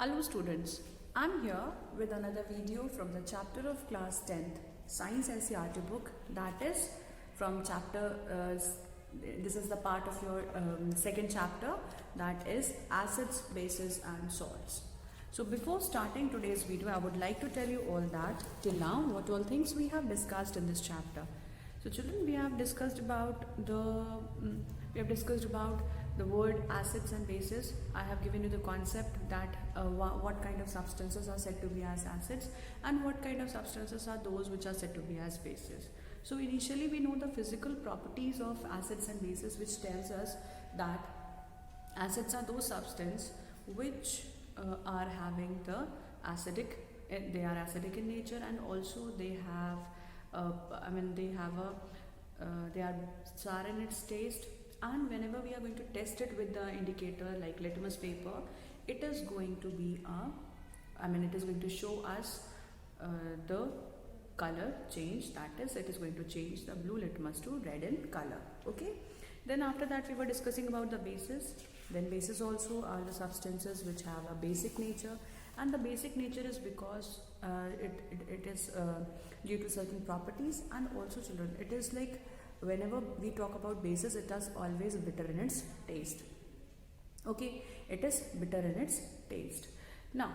Hello students, I'm here with another video from the chapter of class 10th Science NCERT book, that is from chapter, this is the part of your second chapter, that is acids, bases and salts. So before starting today's video, I would like to tell you all that till now what all things we have discussed in this chapter. So children, we have discussed about the word acids and bases. I have given you the concept that what kind of substances are said to be as acids and what kind of substances are those which are said to be as bases. So initially we know the physical properties of acids and bases, which tells us that acids are those substances which are having the acidic, they are acidic in nature, and also they have they are sour in its taste, and whenever we are going to test it with the indicator like litmus paper, it is going to be it is going to show us the color change, that is it is going to change the blue litmus to red in color. Okay, then after that we were discussing about the bases. Then bases also are the substances which have a basic nature, and the basic nature is because it is due to certain properties. And also children, it is like whenever we talk about bases, it is always bitter in its taste. Okay, it is bitter in its taste. Now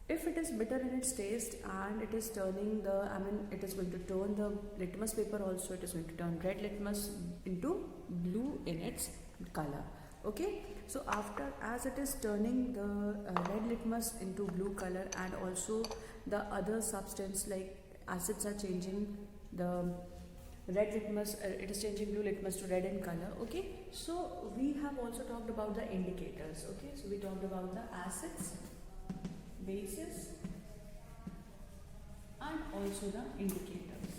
if it is bitter in its taste and it is turning the, it is going to turn the litmus paper also, it is going to turn red litmus into blue in its color. Okay, so as it is turning the red litmus into blue color, and also the other substance like acids are changing the red litmus, it is changing blue litmus to red in color. Okay, so we have also talked about the indicators. Okay, so we talked about the acids, bases and also the indicators.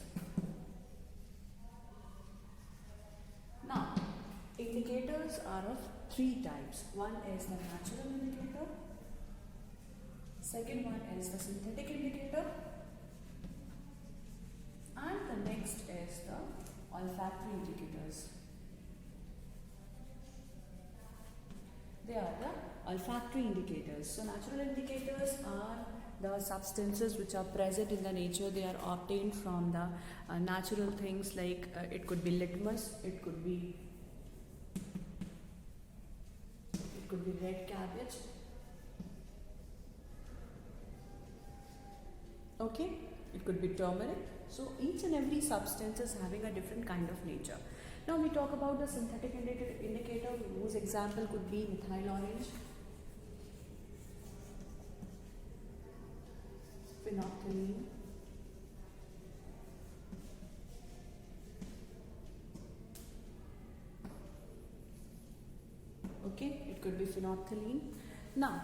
Now indicators are of three types. One is the natural indicator, second one is the synthetic indicator, and the next is the olfactory indicators. They are the olfactory indicators. So natural indicators are the substances which are present in the nature. They are obtained from the natural things, like it could be litmus, it could be red cabbage. Okay, it could be turmeric. So each and every substance is having a different kind of nature. Now we talk about the synthetic indicator, whose example could be methyl orange, phenolphthalein, okay, it could be phenolphthalein. Now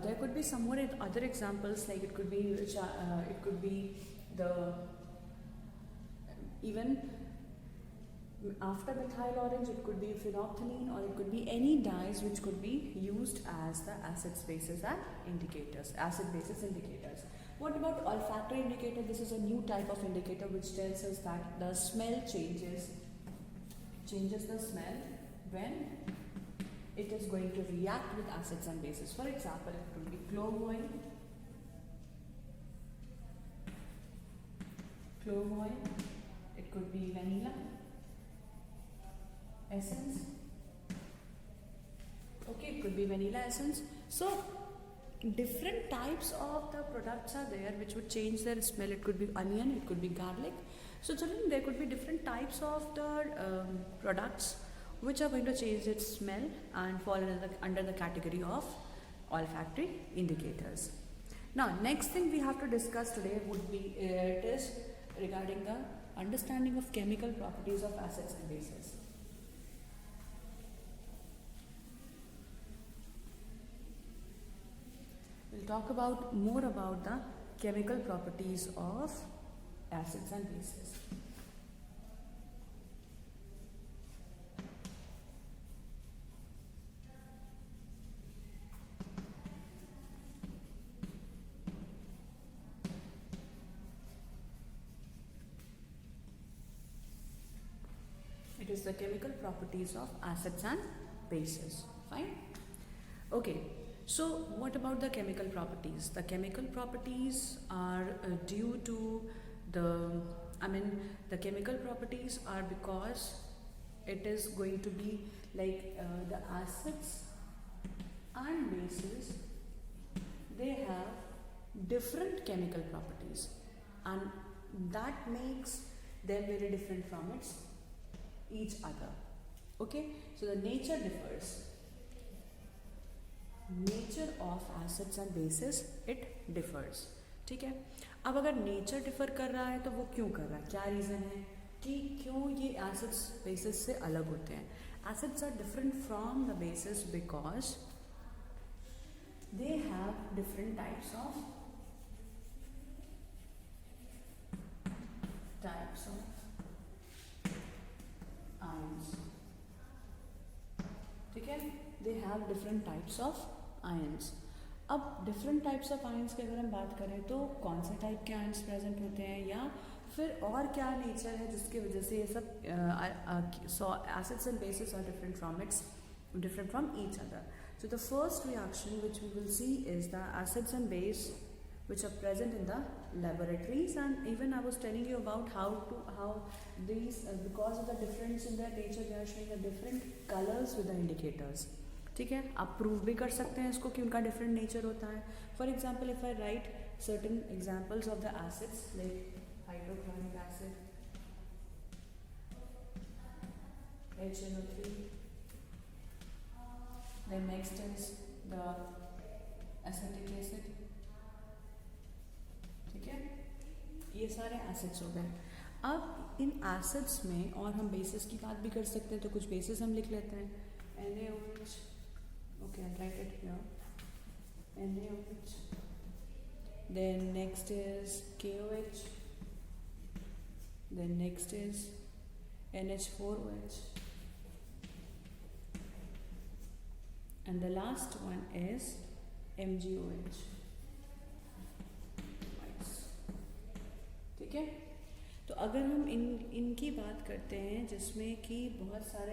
there could be some more other examples, like it could be even after methyl orange, it could be phenolphthalein, or it could be any dyes which could be used as the acids, bases and indicators, acid bases indicators. What about olfactory indicator? This is a new type of indicator which tells us that the smell changes the smell when it is going to react with acids and bases. For example, it could be clove oil, it could be vanilla essence. Okay, it could be vanilla essence. So different types of the products are there which would change their smell. It could be onion, it could be garlic. So children, there could be different types of the products which are going to change its smell and fall under the category of olfactory indicators. Now next thing we have to discuss today would be it is regarding the understanding of chemical properties of acids and bases. We'll talk about more about the chemical properties of acids and bases. It is the chemical properties of acids and bases. Fine. Okay. So what about the chemical properties? The chemical properties are due to the, I mean, the chemical properties are because it is going to be like the acids and bases, they have different chemical properties, and that makes them very different from each other. Okay, so the nature differs. Nature of acids and bases, it differs. ठीक है, अब अगर nature differ कर रहा है तो वो क्यों कर रहा है, क्या रीज़न है कि क्यों ये एसिड्स बेसिस से अलग होते हैं. Acids are different from the bases because they have different types of ions. ठीक है, they have different types of ions. अब different types of ions की अगर हम बात करें तो कौन से टाइप के ions प्रेजेंट होते हैं, या फिर और क्या नेचर है जिसकी वजह से ये सब acids and bases are different from each other. So the first reaction which we will see is the acids and base which are present in the laboratories, and even I was telling you about how these because of the difference in their nature they are showing a different colors with the indicators. ठीक है, आप prove भी कर सकते हैं इसको कि उनका डिफरेंट नेचर होता है. For example if I right certain examples of the acids like hydrochloric acid, HNO3, then next is the acetic acid. ठीक है, ये सारे एसिड्स हो गए. अब इन एसिड्स में और हम बेसिस की बात भी कर सकते हैं, तो कुछ बेसिस हम लिख लेते हैं. NaOH, okay, I'll write it here. NaOH. Then next is KOH. Then next is NH4OH. And the last one is MgOH. ठीक है, तो अगर हम इनकी बात करते हैं जिसमें कि बहुत सारे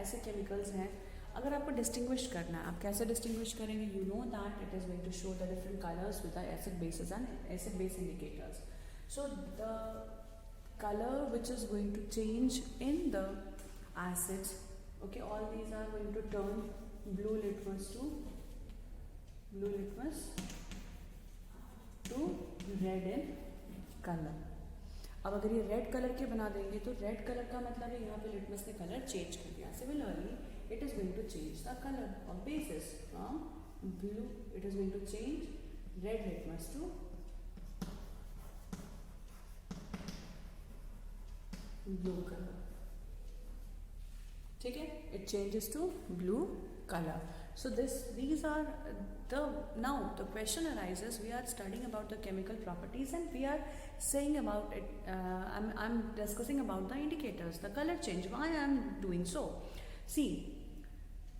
ऐसे केमिकल्स हैं, अगर आपको डिस्टिंग्विश करना है, आप कैसे डिस्टिंग्विश करेंगे? You know that it is going to show the different colours with the acid bases and acid base indicators. So the color which is going to change in the acids, okay, all these are going to turn blue litmus to red in color. अब अगर ये red colour के बना देंगे तो red colour का मतलब है यहाँ पे लिटमस ने कलर चेंज कर दिया. Similarly it is going to change the colour of bases from blue, it is going to change red litmus to blue colour. ठीक है, it changes to blue color. So these are now the question arises, we are studying about the chemical properties and we are saying about it, I'm discussing about the indicators, the color change, why I am doing so. See,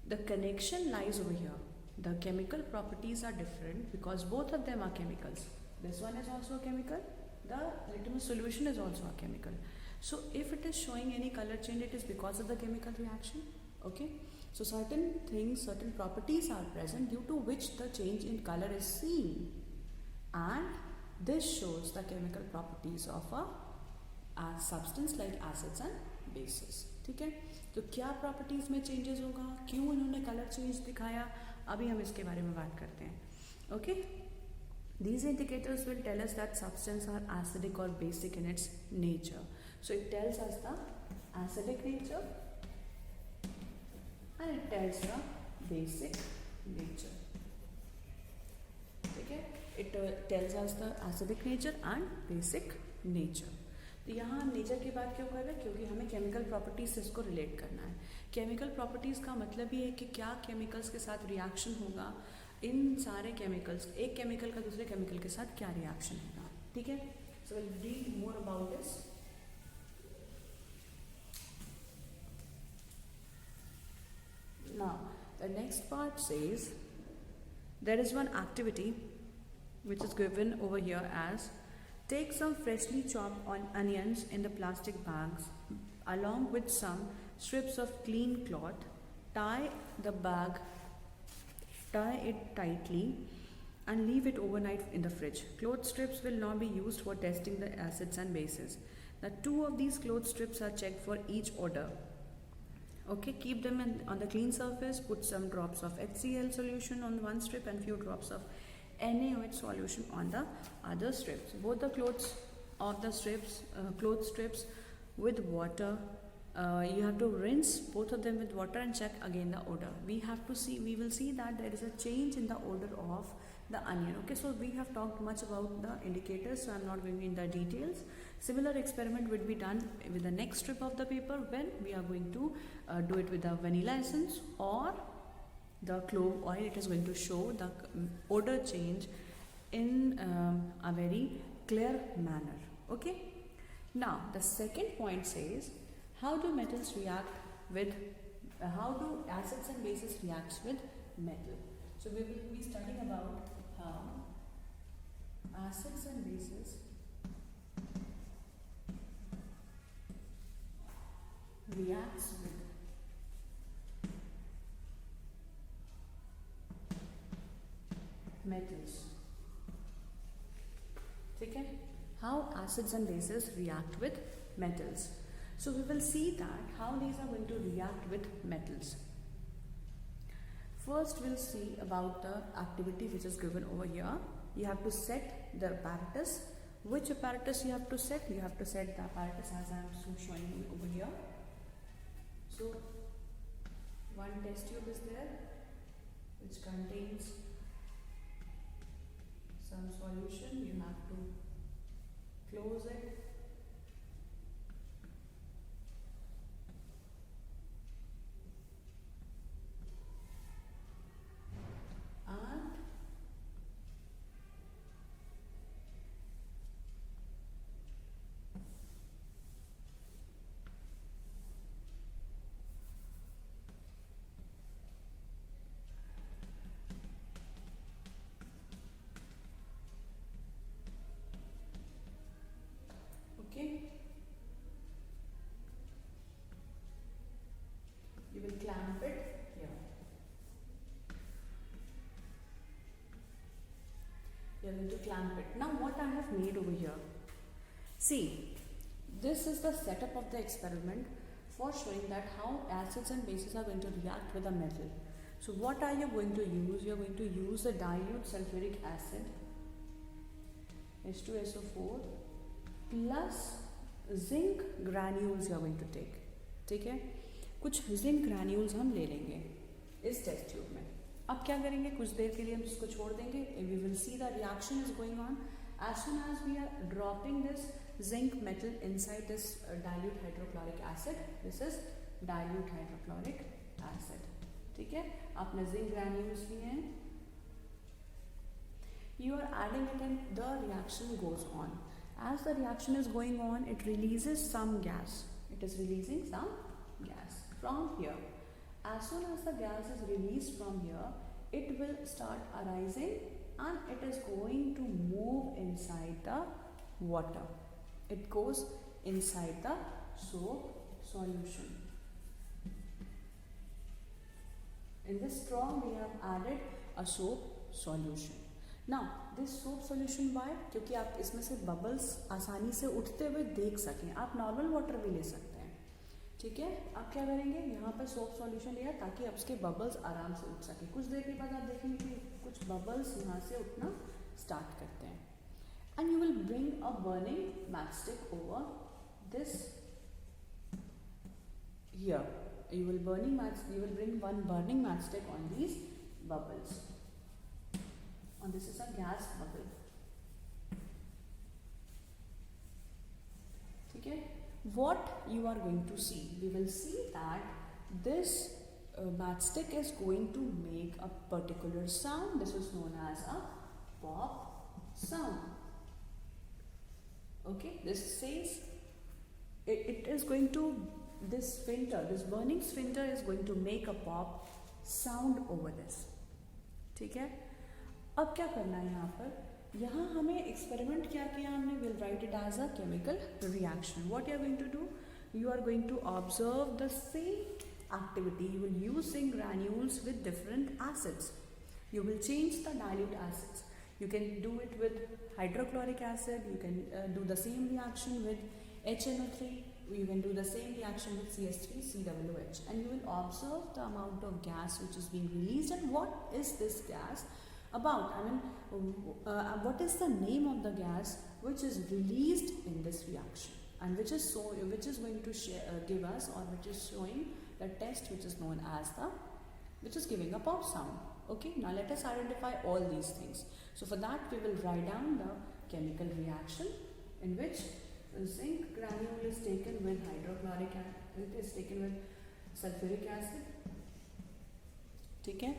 the connection lies over here. The chemical properties are different because both of them are chemicals. This one is also a chemical, the litmus solution is also a chemical. So if it is showing any color change, it is because of the chemical reaction. Okay, so certain things, certain properties are present due to which the change in color is seen, and this shows the chemical properties of a substance like acids and bases. ठीक है, तो क्या properties में changes होगा, क्यों उन्होंने colour change दिखाया, अभी हम इसके बारे में बात करते हैं. Okay, these indicators will tell us that substance are acidic or basic in its nature. So it tells us the acidic nature and it tells the basic nature. ठीक है, it tells us the acidic nature and basic nature. तो यहाँ हम nature की बात क्यों कर रहे हैं, क्योंकि हमें केमिकल प्रॉपर्टीज से इसको रिलेट करना है. केमिकल प्रॉपर्टीज का मतलब ये है कि क्या केमिकल्स के साथ रिएक्शन होगा, इन सारे केमिकल्स, एक केमिकल का दूसरे केमिकल के साथ क्या रिएक्शन होगा. ठीक है, so will read more about this. Now, the next part says there is one activity which is given over here as take some freshly chopped onions in the plastic bags along with some strips of clean cloth, tie the bag, tie it tightly and leave it overnight in the fridge. Cloth strips will not be used for testing the acids and bases. The 2 of these cloth strips are checked for each odor. Okay, keep them on the clean surface, put some drops of HCl solution on one strip and few drops of NaOH solution on the other strips. Both the clothes of the strips, cloth strips with water. You have to rinse both of them with water and check again the odor. We will see that there is a change in the odor of the onion. Okay, so we have talked much about the indicators, so I'm not going in the details. Similar experiment would be done with the next strip of the paper when we are going to do it with the vanilla essence or the clove oil. It is going to show the odor change in a very clear manner. Okay. Now the second point says, how do metals react with, how do acids and bases react with metal? So we will be studying about how acids and bases reacts with metals. Okay? How acids and bases react with metals. So we will see that how these are going to react with metals. First we'll see about the activity which is given over here. You have to set the apparatus. Which apparatus you have to set? You have to set the apparatus as I am showing you over here. So one test tube is there which contains some solution. You have to close it. Okay, you will clamp it here. You are going to clamp it. Now what I have made over here, see, this is the setup of the experiment for showing that how acids and bases are going to react with a metal. So what are you going to use? You are going to use the dilute sulfuric acid, H2SO4, plus zinc granules you are going to take. ठीक है, कुछ zinc granules हम ले लेंगे इस test tube में. अब क्या करेंगे, कुछ देर के लिए हम इसको छोड़ देंगे. We will see the reaction is going on. As soon as we are dropping this zinc metal inside this dilute hydrochloric acid, this is dilute hydrochloric acid. ठीक है, आपने जिंक ग्रैन्यूल्स लिए हैं, you are adding it and the reaction goes on. As the reaction is going on, it releases some gas. It is releasing some gas from here. As soon as the gas is released from here, it will start arising and it is going to move inside the water. It goes inside the soap solution. In this straw we have added a soap solution. Now this soap solution why? क्योंकि आप इसमें से bubbles आसानी से उठते हुए देख सकें. आप नॉर्मल वाटर भी ले सकते हैं. ठीक है, आप क्या करेंगे, यहाँ पर सोप सॉल्यूशन लिया ताकि आप उसके बबल्स आराम से उठ सके. कुछ देर के बाद आप देखेंगे कि कुछ बबल्स यहाँ से उठना स्टार्ट करते हैं. And you will bring a burning matchstick over this here. You will bring one burning matchstick on these bubbles. And this is a gas bubble. Okay. What you are going to see? We will see that this matchstick is going to make a particular sound. This is known as a pop sound. Okay. This says it is going to. This burning sphincter is going to make a pop sound over this. ठीक है, अब क्या करना है यहाँ पर, यहाँ हमें एक्सपेरिमेंट क्या किया हमने, will write it as a chemical reaction. What you are going to do, you are going to observe the same activity. You will use zinc granules with different acids. You will change the dilute acids. You can do it with hydrochloric acid. You can do the same reaction with HNO3. You can do the same reaction with CH3COOH, and you will observe the amount of gas which is being released and what is this gas about. I mean, what is the name of the gas which is released in this reaction, and which is going to give us, or which is showing the test which is known as which is giving a pop sound. Okay, now let us identify all these things. So for that we will write down the chemical reaction in which zinc granule is taken with hydrochloric acid, it is taken with sulphuric acid. ठीक है,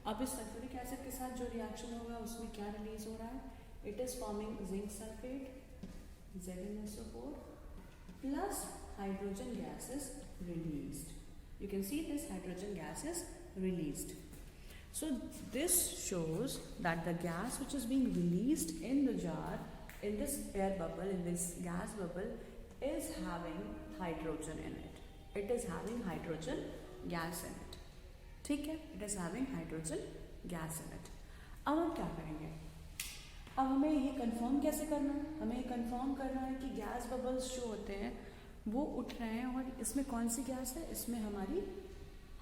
अब इस sulphuric acid के साथ जो reaction होगा उसमें क्या रिलीज हो रहा है? It is forming zinc sulphate ZnSO4 plus hydrogen gas is released. You can see this hydrogen gas is released. So this shows that the gas which is being released in the jar, in this air bubble, in this gas bubble, is having hydrogen in it. It is having hydrogen gas in it. ठीक है, it is having hydrogen gas in it. अब हम क्या करेंगे? अब हमें ये confirm कैसे करना है? हमें ये कंफर्म करना है कि गैस बबल्स जो होते हैं वो उठ रहे हैं, और इसमें कौन सी गैस है? इसमें हमारी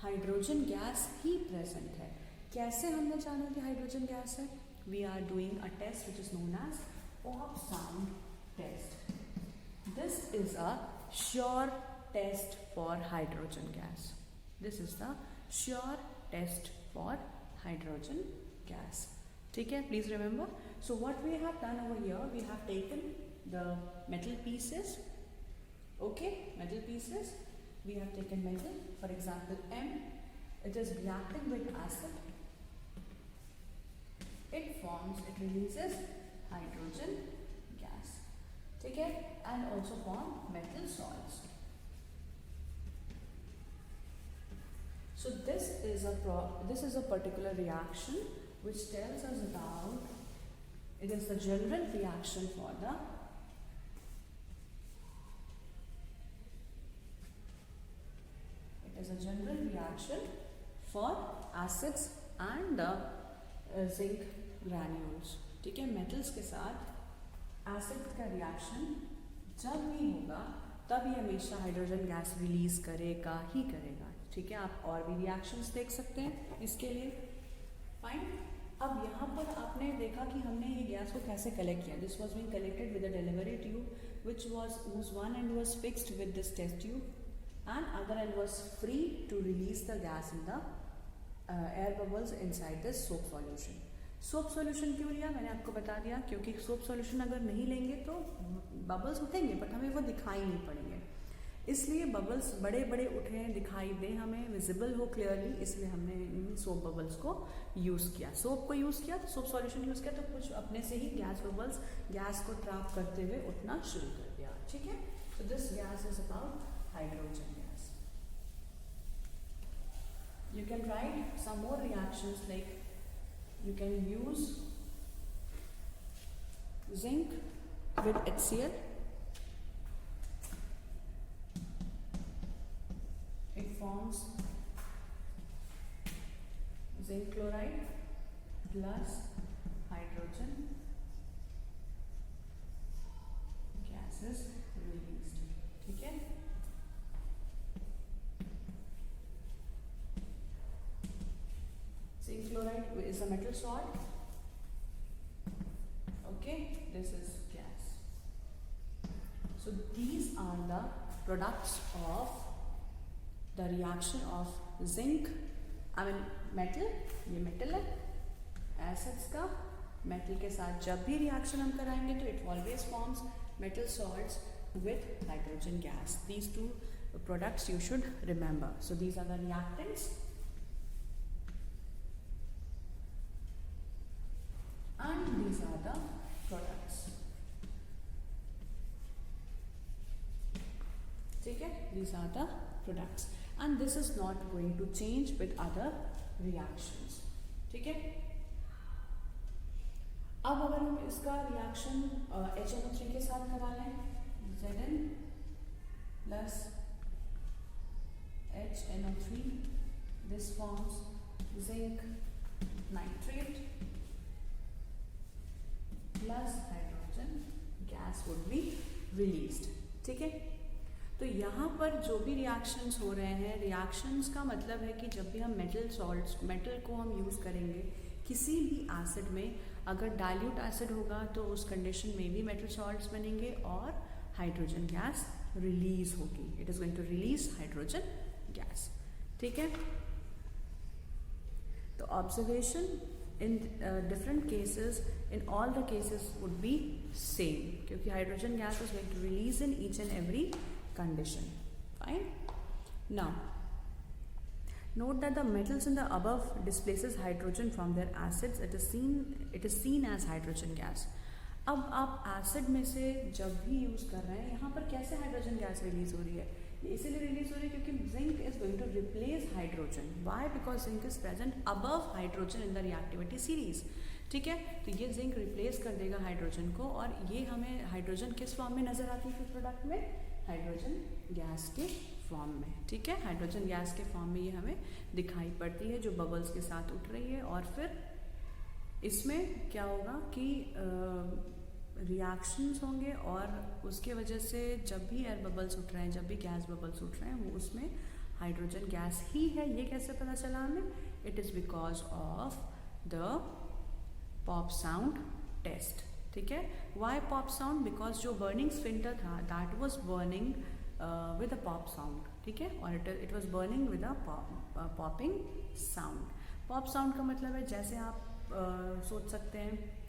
हाइड्रोजन गैस ही प्रेजेंट है. कैसे हमने जाना कि हाइड्रोजन गैस है? We are doing a test which is known as pop sound test. This is a sure test for hydrogen gas. This is the sure test for hydrogen gas. ठीक है, please remember. So what we have done over here, we have taken the metal pieces, okay, metal pieces, we have taken metal, for example M, it is reacting with acid, it releases hydrogen gas, okay, and also form metal salts. So this is a particular reaction which tells us about, it is the general reaction for acids and zinc granules. ठीक है, metals के साथ acid का reaction जब भी होगा तब ये हमेशा हाइड्रोजन गैस रिलीज करेगा ही करेगा. ठीक है, आप और भी reactions देख सकते हैं इसके लिए. फाइन. अब यहाँ पर आपने देखा कि हमने ये गैस को कैसे कलेक्ट किया. This was being collected with a delivery tube which whose one end was fixed with this test tube and other end was free to release the gas in the air bubbles inside this soap solution. Soap solution क्यों लिया? मैंने आपको बता दिया, क्योंकि soap solution अगर नहीं लेंगे तो बबल्स उठेंगे बट हमें वो दिखाई नहीं पड़ेंगे. इसलिए बबल्स बड़े बड़े उठे दिखाई दें, हमें विजिबल हो क्लियरली, इसलिए हमने इन सोप बबल्स को यूज़ किया. सोप को यूज़ किया तो सोप सॉल्यूशन यूज़ किया तो कुछ अपने से ही गैस बबल्स गैस को ट्रैप करते हुए उठना शुरू कर दिया. ठीक है, so this gas is about hydrogen gas. You can write some more reactions, like you can use zinc with HCl. It forms zinc chloride plus hydrogen gas is released. ठीक है, zinc chloride is a metal salt. Okay, this is gas. So these are the products of the reaction of zinc, metal, ये metal है, acids का metal के साथ जब भी reaction हम कराएंगे तो it always forms metal salts with hydrogen gas. These two products you should remember. So these are the reactants and these are the products. ठीक है, these are the products. And this is not going to change with other reactions. ठीक है, अब अगर हम इसका reaction HNO3 के साथ करा लें, Zn plus HNO3. This forms zinc nitrate plus hydrogen gas would be released. ठीक है, तो यहाँ पर जो भी रिएक्शंस हो रहे हैं, रिएक्शंस का मतलब है कि जब भी हम मेटल सॉल्ट्स, मेटल को हम यूज़ करेंगे किसी भी एसिड में, अगर डाइल्यूट एसिड होगा तो उस कंडीशन में भी मेटल सॉल्ट्स बनेंगे और हाइड्रोजन गैस रिलीज होगी. It is going to release hydrogen gas. ठीक है, तो observation in different cases, in all the cases would be same, क्योंकि hydrogen gas is going to release in each and every condition. Fine. Now note that the metals in the above displaces hydrogen from their acids. It is seen as hydrogen gas. अब आप acid में से जब भी use कर रहे हैं, यहाँ पर कैसे हाइड्रोजन गैस रिलीज हो रही है? ये इसीलिए रिलीज हो रही है क्योंकि zinc is going to replace hydrogen. Why? Because zinc is present above hydrogen in the reactivity series. ठीक है, तो ये जिंक रिप्लेस कर देगा हाइड्रोजन को, और ये हमें हाइड्रोजन किस फॉर्म में नजर आती है फिर प्रोडक्ट में? हाइड्रोजन गैस के फॉर्म में. ठीक है, हाइड्रोजन गैस के फॉर्म में ये हमें दिखाई पड़ती है, जो बबल्स के साथ उठ रही है. और फिर इसमें क्या होगा कि रिएक्शंस होंगे, और उसके वजह से जब भी एयर बबल्स उठ रहे हैं, जब भी गैस बबल्स उठ रहे हैं, वो उसमें हाइड्रोजन गैस ही है. ये कैसे पता चला हमें? It is because of the pop sound test. ठीक है, वाई पॉप साउंड? बिकॉज जो बर्निंग स्फिंक्टर था that was burning with a pop sound. ठीक है, और it was burning with a popping sound. Pop sound का मतलब है, जैसे आप सोच सकते हैं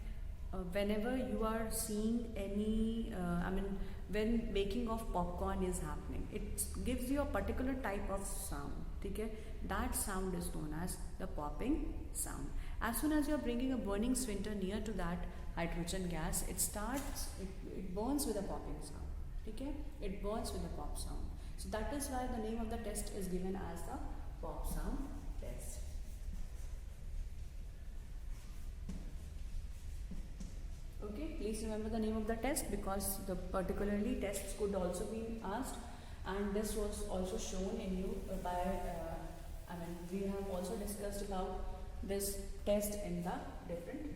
whenever you are seeing any when baking of popcorn is happening, it gives you a particular type of sound. ठीक है, that sound is known as the popping sound. As soon as you are bringing a burning sphincter near to that hydrogen gas, it burns with a popping sound. ठीक है, it burns with a pop sound. So that is why the name of the test is given as the pop sound test. Okay, please remember the name of the test, because the particularly tests could also be asked, and this was also shown in you by we have also discussed about this test in the different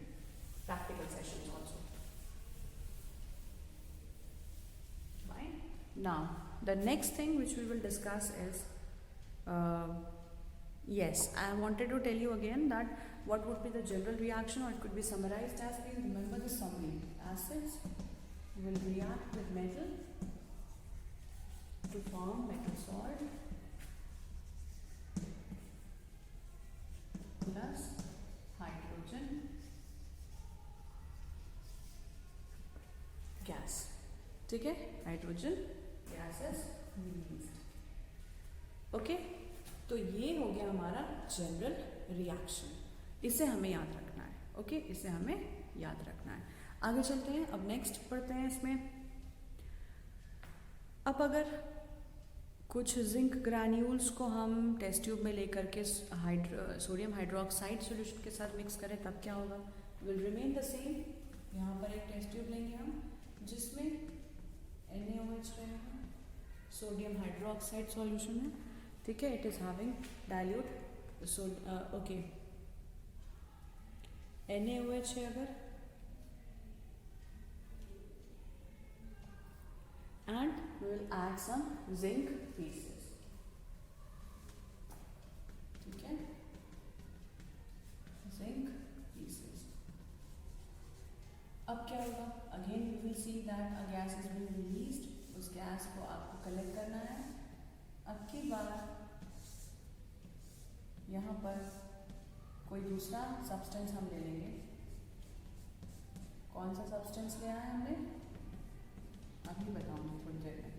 practical sessions also. Fine. Now the next thing which we will discuss is yes, I wanted to tell you again that what would be the general reaction, or it could be summarized as, please remember the summary. Acids will react with metal to form metal salt plus hydrogen gas. ठीक है, hydrogen gas is released. Okay, तो ये हो गया हमारा general reaction. इसे हमें याद रखना है. ओके, इसे हमें याद रखना है. आगे चलते हैं, अब नेक्स्ट पढ़ते हैं इसमें. अब अगर कुछ जिंक ग्रैन्यूल्स को हम टेस्ट ट्यूब में लेकर के सोडियम हाइड्रोक्साइड सॉल्यूशन के साथ मिक्स करें, तब क्या होगा? Will remain the same. यहाँ पर एक टेस्ट ट्यूब लेंगे हम, जिसमें NaOH रहेगा, सोडियम हाइड्रोक्साइड सॉल्यूशन है. ठीक है, it is having dilute okay NaOH है अगर, and we will add some zinc pieces. ठीक है, zinc pieces. अब क्या होगा? Again we will see that a gas is being released. उस गैस को आपको कलेक्ट करना है. अब की बार यहाँ पर कोई दूसरा सब्सटेंस हम ले लेंगे. कौन सा सब्सटेंस लिया है हमने? अभी बताऊंगी थोड़ी देर में.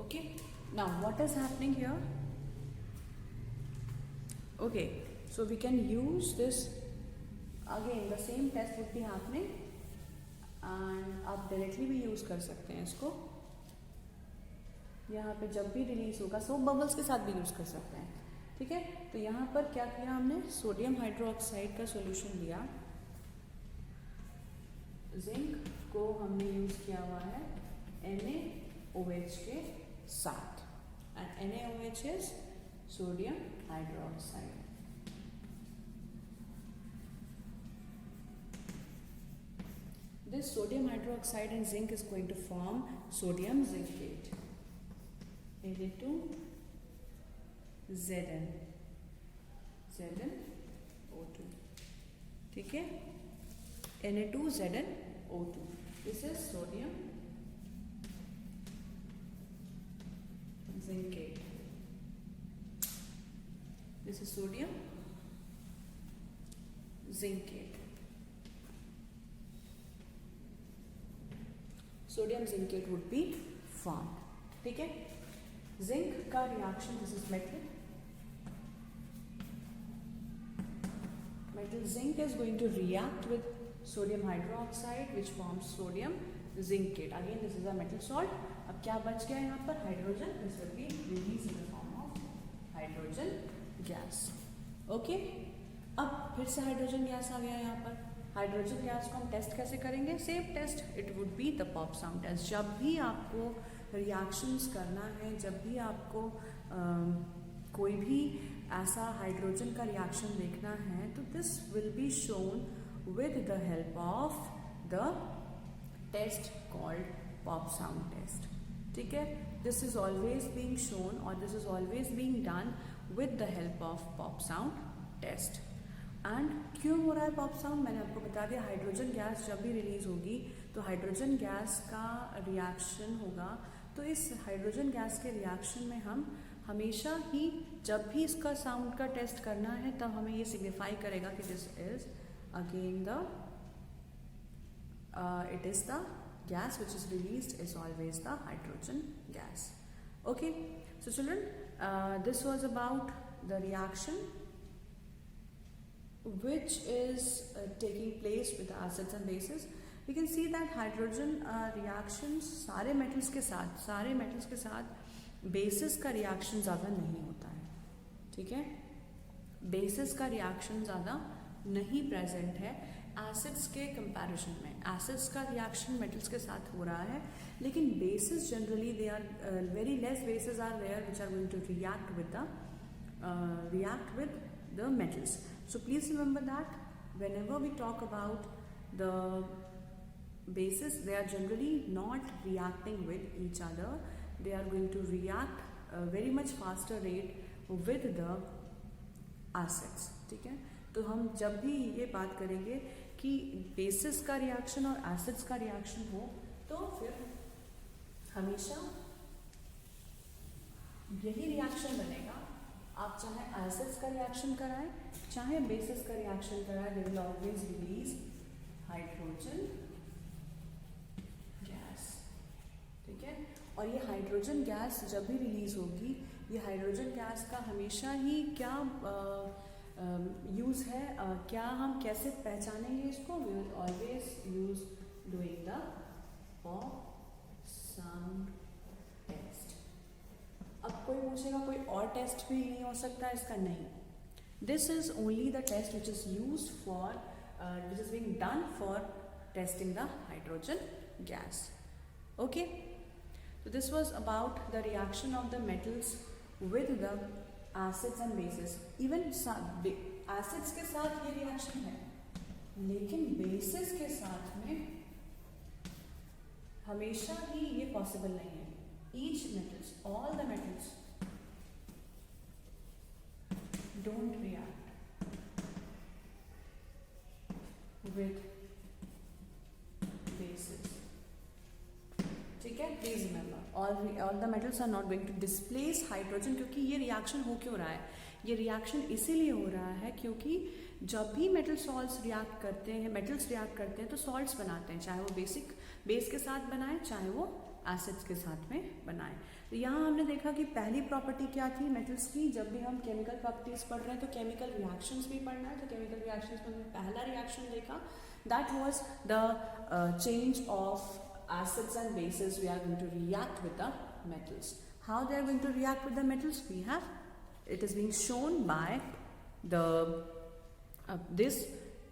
Okay, now what is happening here? Okay, so we can use this again. The same test would be happening, and आप डायरेक्टली भी यूज कर सकते हैं इसको. यहाँ पे जब भी रिलीज होगा, सोप बबल्स के साथ भी यूज कर सकते हैं. ठीक है, तो यहाँ पर क्या किया हमने? सोडियम हाइड्रोक्साइड का सॉल्यूशन लिया, जिंक को हमने यूज किया हुआ है NaOH के साथ, and NaOH is sodium hydroxide. This sodium hydroxide and zinc is going to form sodium zincate. Na2Zn, ZnO2. ठीक है, Na2ZnO2. This is sodium zincate. This is sodium zincate. Sodium zincate would be formed. ठीक है, zinc का reaction, this is metal. Metal zinc is going to react with sodium hydroxide which forms sodium zincate. Again this is a metal salt. अब क्या बच गया यहाँ पर? Hydrogen. This will be released in the form of hydrogen gas. Okay. अब फिर से hydrogen gas आ गया यहाँ पर. हाइड्रोजन गैस को हम टेस्ट कैसे करेंगे? Same test, it would be the pop sound test. जब भी आपको रिएक्शंस करना है, जब भी आपको कोई भी ऐसा हाइड्रोजन का रिएक्शन देखना है, तो this will be shown with the help of the test called pop sound test. ठीक है, this is always being shown और this is always being done with the help of pop sound test. And क्यों हो रहा है pop sound? मैंने आपको बता दिया, हाइड्रोजन गैस जब भी रिलीज होगी तो हाइड्रोजन गैस का रिएक्शन होगा. तो इस हाइड्रोजन गैस के रिएक्शन में हम हमेशा ही जब भी इसका साउंड का टेस्ट करना है तब हमें ये सिग्निफाई करेगा कि this is again the it is the gas which is released is always the hydrogen gas. Okay, so children, this was about the reaction which is taking place with the acids and bases. We can see that hydrogen reactions सारे metals के साथ bases का reaction ज़्यादा नहीं होता है. ठीक है, bases का reaction ज़्यादा नहीं present है acids के comparison में. acids का reaction metals के साथ हो रहा है, लेकिन bases generally they are very less bases are there which are going to react with the metals. So please remember that whenever we talk about the bases, they are generally not reacting with each other. They are going to react very much faster rate with the acids. ठीक है, तो हम जब भी ये बात करेंगे कि bases का रिएक्शन और acids का रिएक्शन हो, तो फिर हमेशा यही रिएक्शन बनेगा. आप चाहे एसिड्स का रिएक्शन कराएं, चाहे बेसिस का रिएक्शन कराएं, they will always release hydrogen gas. ठीक है, और ये हाइड्रोजन गैस जब भी रिलीज होगी, ये हाइड्रोजन गैस का हमेशा ही क्या यूज़ है, क्या हम कैसे पहचानेंगे इसको? We will always use doing the pop sound test. अब कोई पूछेगा कोई और टेस्ट भी नहीं हो सकता इसका? नहीं. This is only the test which is used for which is being done for testing the hydrogen gas. Okay, so this was about the reaction of the metals with the acids and bases. Even acids के साथ ये reaction है, लेकिन bases के साथ में हमेशा ही ये possible नहीं है. Each metals, all the metals don't react with bases. ठीक है, please remember all the metals are not going to displace hydrogen. क्योंकि ये रिएक्शन हो क्यों रहा है? ये रिएक्शन इसीलिए हो रहा है क्योंकि जब भी मेटल सॉल्ट्स रिएक्ट करते हैं, मेटल्स रिएक्ट करते हैं तो सॉल्ट्स बनाते हैं, चाहे वो बेस के साथ बनाए, चाहे वो एसिड्स के साथ में बनाए. तो यहाँ हमने देखा कि पहली प्रॉपर्टी क्या थी मेटल्स की. जब भी हम केमिकल प्रॉपर्टीज पढ़ रहे हैं तो केमिकल रिएक्शंस भी पढ़ना है. तो केमिकल रिएक्शंस में हमने पहला रिएक्शन देखा, that was the change of acids and bases. We are going to react with the metals. How they are going to react with the metals? We have, it is being shown by the this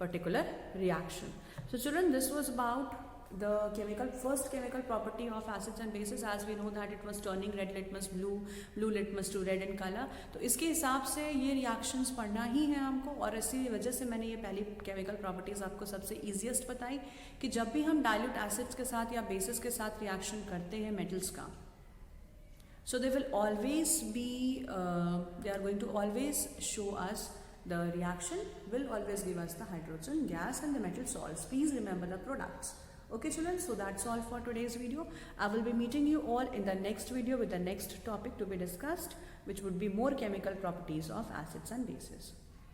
particular reaction. So children, this was about the first chemical property of acids and bases, as we know that it was turning red litmus blue, blue litmus to red in color. तो इसके हिसाब से ये reactions पढ़ना ही है हमको, और इसी वजह से मैंने ये पहली केमिकल प्रॉपर्टीज़ आपको सबसे ईजिएस्ट बताई कि जब भी हम डाइल्यूट एसिड्स के साथ या बेसिस के साथ रिएक्शन करते हैं मेटल्स का, so they will always be they are going to always show us, the reaction will always give us the hydrogen gas and the metal salts. Please remember the products. Okay children, so that's all for today's video. I will be meeting you all in the next video with the next topic to be discussed, which would be more chemical properties of acids and bases.